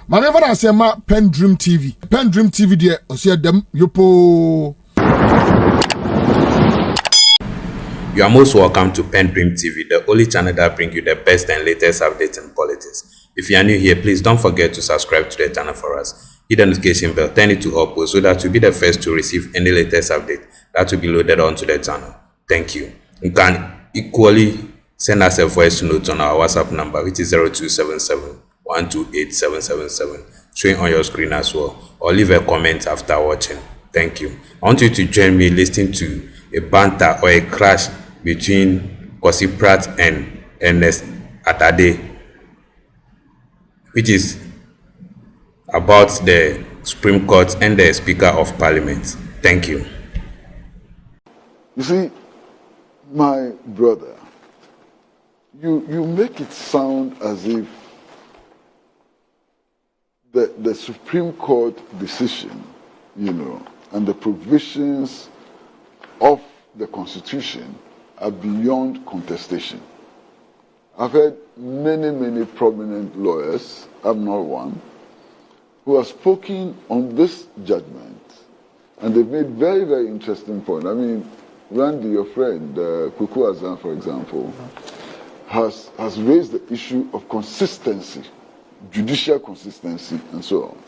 Manever I say ma PENDREAM TV. PENDREAM TV there, osia dem yopo. You are most welcome to PENDREAM TV, the only channel that brings you the best and latest updates in politics. If you are new here, please don't forget to subscribe to the channel for us. Hit the notification bell, turn it to all posts so that you'll be the first to receive any latest update that will be loaded onto the channel. Thank you. You can equally send us a voice note on our WhatsApp number, which is 0277 128 777, showing on your screen as well, or leave a comment after watching. Thank you. I want you to join me listening to a banter or a clash between Kwesi Pratt and Ernest Adade, which is about the Supreme Court and the Speaker of Parliament. Thank you. You see, my brother, you make it sound as if the Supreme Court decision, and the provisions of the Constitution are beyond contestation. I've heard many prominent lawyers, I'm not one, who have spoken on this judgment, and they've made very interesting points. I mean, Randy, your friend, Kuku Azan, for example, has raised the issue of consistency, judicial consistency, and so on.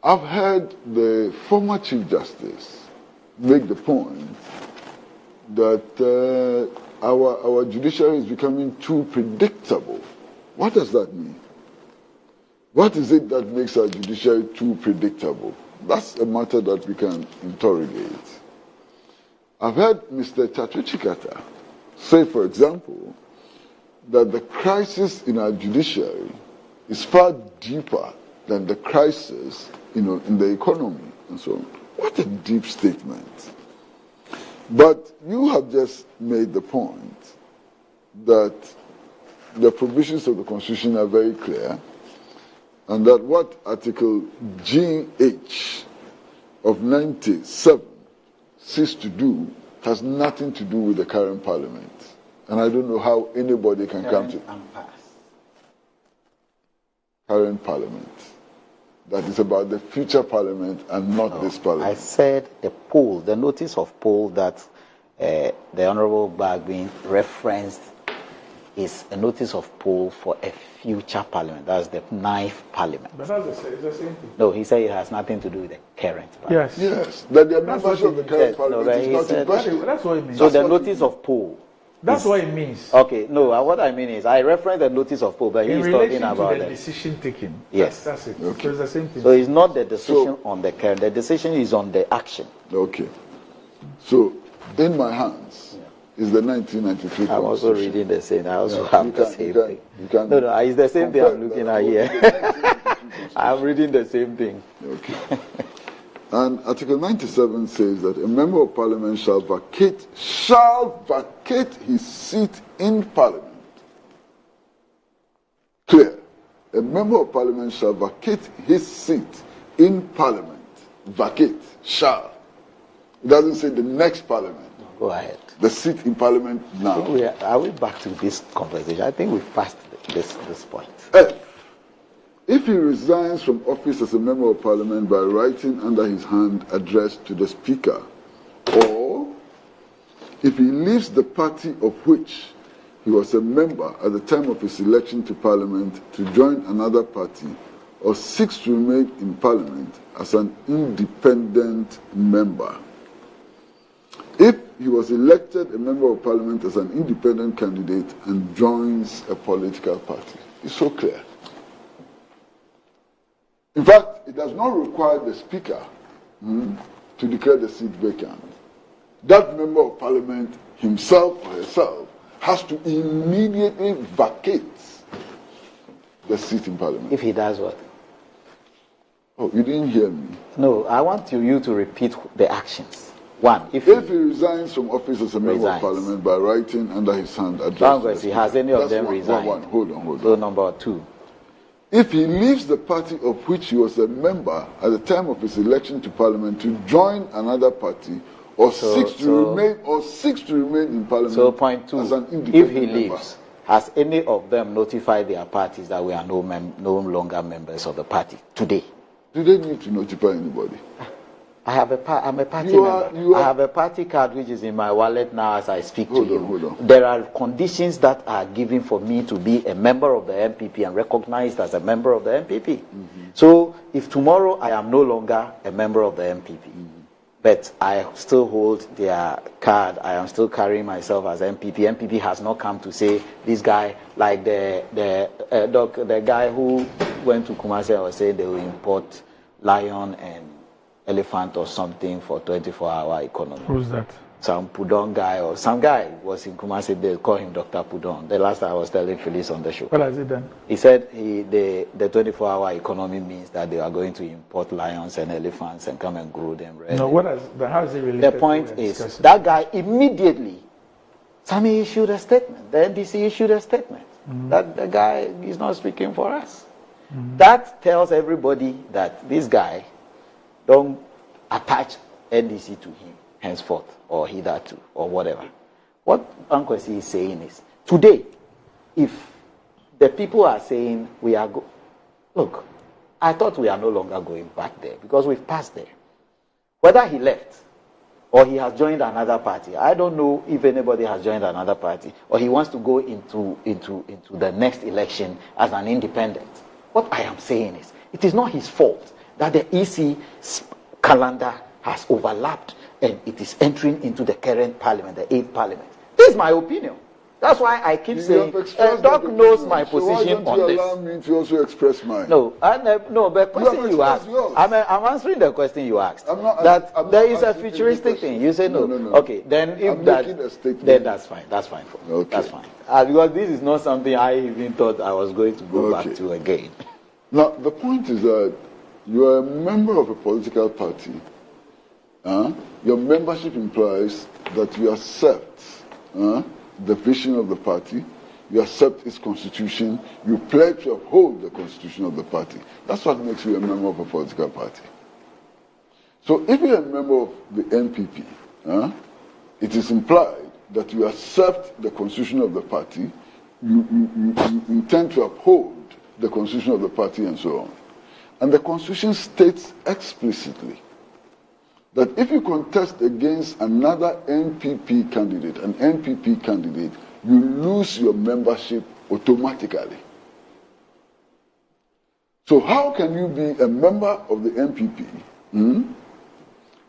I've heard the former Chief Justice make the point that our judiciary is becoming too predictable. What does that mean? What is it that makes our judiciary too predictable? That's a matter that we can interrogate. I've heard Mr. Chachwichikata say, for example, that the crisis in our judiciary is far deeper than the crisis, in the economy and so on. What a deep statement. But you have just made the point that the provisions of the Constitution are very clear, and that what Article GH of 97 seeks to do has nothing to do with the current Parliament. And I don't know how anybody can come to current Parliament. That is about the future Parliament and not this Parliament. I said the poll, the notice of poll that the Honourable Bagbin referenced is a notice of poll for a future Parliament. That's the 9th Parliament. But that's the same thing. No, he said it has nothing to do with the current Parliament. Yes. That they are members of the current Parliament is not in question. That's what it means. So the notice of poll. That's what it means. Okay, no, what I mean is, I reference the notice of poll, but he's talking about the decision taken. Yes. That's it. Okay. So it's the same thing. So it's not the decision on the current, the decision is on the action. Okay. So, in my hands is the 1993 I'm also reading the same. I also have the same thing. No, it's the same thing I'm looking at here. I'm reading the same thing. Okay. And Article 97 says that a member of Parliament shall vacate his seat in Parliament. Clear. A member of Parliament shall vacate his seat in Parliament. Vacate. Shall. It doesn't say the next Parliament. Go ahead. The seat in Parliament now. Are we back to this conversation? I think we've passed this point. If he resigns from office as a member of Parliament by writing under his hand addressed to the Speaker, or if he leaves the party of which he was a member at the time of his election to Parliament to join another party, or seeks to remain in Parliament as an independent member. If he was elected a member of Parliament as an independent candidate and joins a political party. It's so clear. In fact, it does not require the Speaker to declare the seat vacant. That member of Parliament, himself or herself, has to immediately vacate the seat in Parliament. If he does what? Oh, you didn't hear me. No, I want you to repeat the actions. One, if he resigns from office as a member of Parliament by writing under his hand address. Has any of them resigned? Hold on. So number two. If he leaves the party of which he was a member at the time of his election to Parliament to join another party, or seeks to remain in Parliament. So point two, as an if he member. leaves, Has any of them notified their parties that we are no longer members of the party today? Do they need to notify anybody? I'm a party member. I have a party card which is in my wallet now as I speak to you. Hold on. There are conditions that are given for me to be a member of the MPP and recognized as a member of the MPP. So if tomorrow I am no longer a member of the MPP, but I still hold their card, I am still carrying myself as MPP. MPP has not come to say this guy, like the guy who went to Kumasi and was saying they will import lion and elephant or something for 24-hour economy. Who's that? Some Pudong guy or some guy was in Kumasi. They call him Dr. Pudong. The last time I was telling Phyllis on the show. What has he done? He said the 24-hour economy means that they are going to import lions and elephants and come and grow them. Right? No, how is it related? The point is that guy immediately, Sami issued a statement. The NDC issued a statement that the guy is not speaking for us. That tells everybody that this guy don't attach NDC to him henceforth, or hitherto, or whatever. What Kwesi is saying is, today, if the people are saying we are look, I thought we are no longer going back there because we've passed there. Whether he left or he has joined another party, I don't know if anybody has joined another party or he wants to go into the next election as an independent. What I am saying is, it is not his fault that the EC calendar has overlapped and it is entering into the current parliament, the 8th parliament. This is my opinion. That's why I keep saying, Doc knows my position on this. Allow me to also express mine. No, but the question you asked, I'm answering the question you asked. There is a futuristic thing. You say no. Okay, then if then that's fine. That's fine for me. Okay. That's fine. Because this is not something I even thought I was going to go back to again. Now, the point is that you are a member of a political party. Your membership implies that you accept the vision of the party, you accept its constitution, you pledge to uphold the constitution of the party. That's what makes you a member of a political party. So if you're a member of the NPP, it is implied that you accept the constitution of the party, you intend to uphold the constitution of the party and so on. And the constitution states explicitly that if you contest against another NPP candidate, you lose your membership automatically. So how can you be a member of the NPP,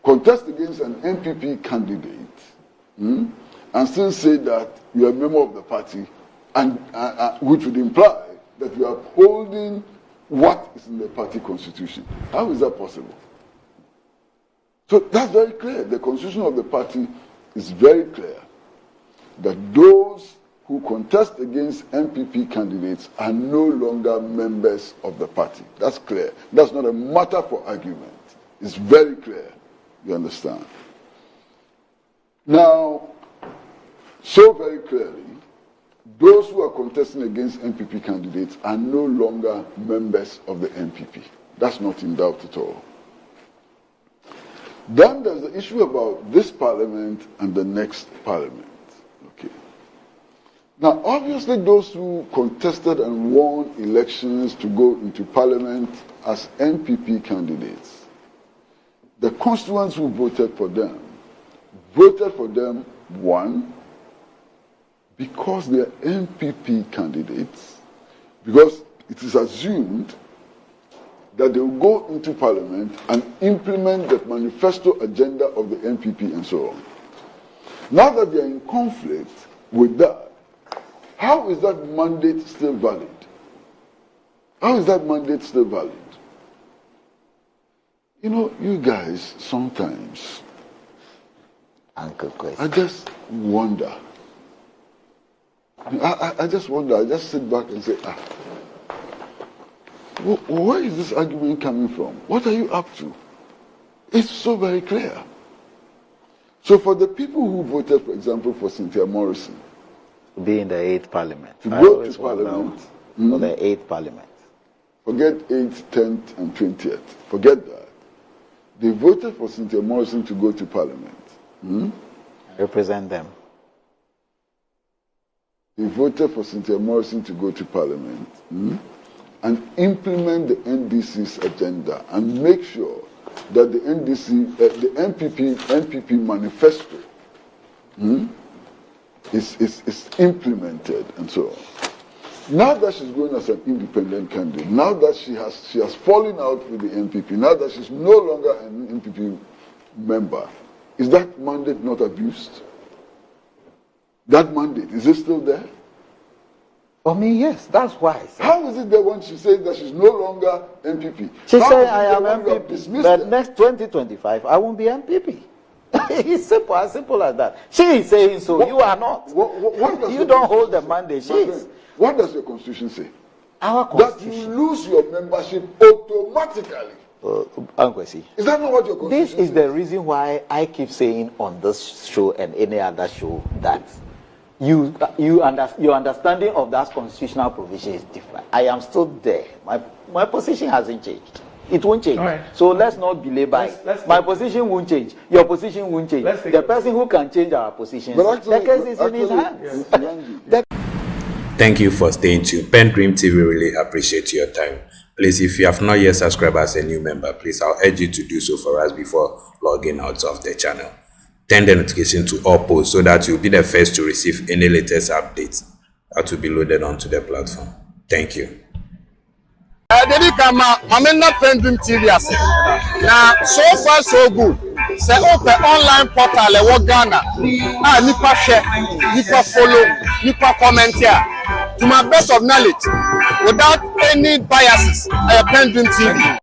contest against an NPP candidate, and still say that you are a member of the party, and which would imply that you are upholding what is in the party constitution? How is that possible? So that's very clear. The constitution of the party is very clear that those who contest against NPP candidates are no longer members of the party. That's clear. That's not a matter for argument. It's very clear. You understand? Now, so very clearly, those who are contesting against NPP candidates are no longer members of the NPP. That's not in doubt at all. Then there's the issue about this parliament and the next parliament. Okay. Now, obviously, those who contested and won elections to go into parliament as NPP candidates, the constituents who voted for them, one, because they are NPP candidates, because it is assumed that they will go into parliament and implement the manifesto agenda of the NPP and so on. Now that they are in conflict with that, how is that mandate still valid? How is that mandate still valid? You know, you guys, sometimes, Uncle Kwesi, I just wonder. I just wonder, I just sit back and say, where is this argument coming from? What are you up to? It's so very clear. So for the people who voted, for example, for Cynthia Morrison, to be in the 8th parliament, to go to parliament, for the 8th parliament, forget 8th, 10th, and 20th, forget that. They voted for Cynthia Morrison to go to parliament. Represent them. he voted for Cynthia Morrison to go to Parliament and implement the NDC's agenda and make sure that the NDC, the NPP manifesto is implemented and so on. Now that she's going as an independent candidate, now that she has fallen out with the NPP, now that she's no longer an NPP member, is that mandate not abused? That mandate, is it still there? For me, yes, that's why. How is it that when she says that she's no longer MPP? She said, I am MPP, but next 2025, I won't be MPP. It's simple, as simple as that. She is saying so, you are not. You don't hold the mandate, she is. What does your constitution say? Our constitution. That you lose your membership automatically. Kwesi, is that not what your constitution says? This is the reason why I keep saying on this show and any other show that your understanding of that constitutional provision is different. I am still there. My position hasn't changed. It won't change. Right. So let's not belabor it. My position won't change. Your position won't change. The person who can change our position, the case is in his hands. Yes. Thank you for staying tuned. PENDREAM TV really appreciate your time. Please, if you have not yet subscribed as a new member, please, I'll urge you to do so for us before logging out of the channel. Turn the notification to all posts so that you'll be the first to receive any latest updates that will be loaded onto the platform. Thank you. I'm not PENDREAM TV. Now, so far so good. Say open online portal e Ghana. Nipa share, nipa follow, nipa comment here. To my best of knowledge, without any biases, PENDREAM TV.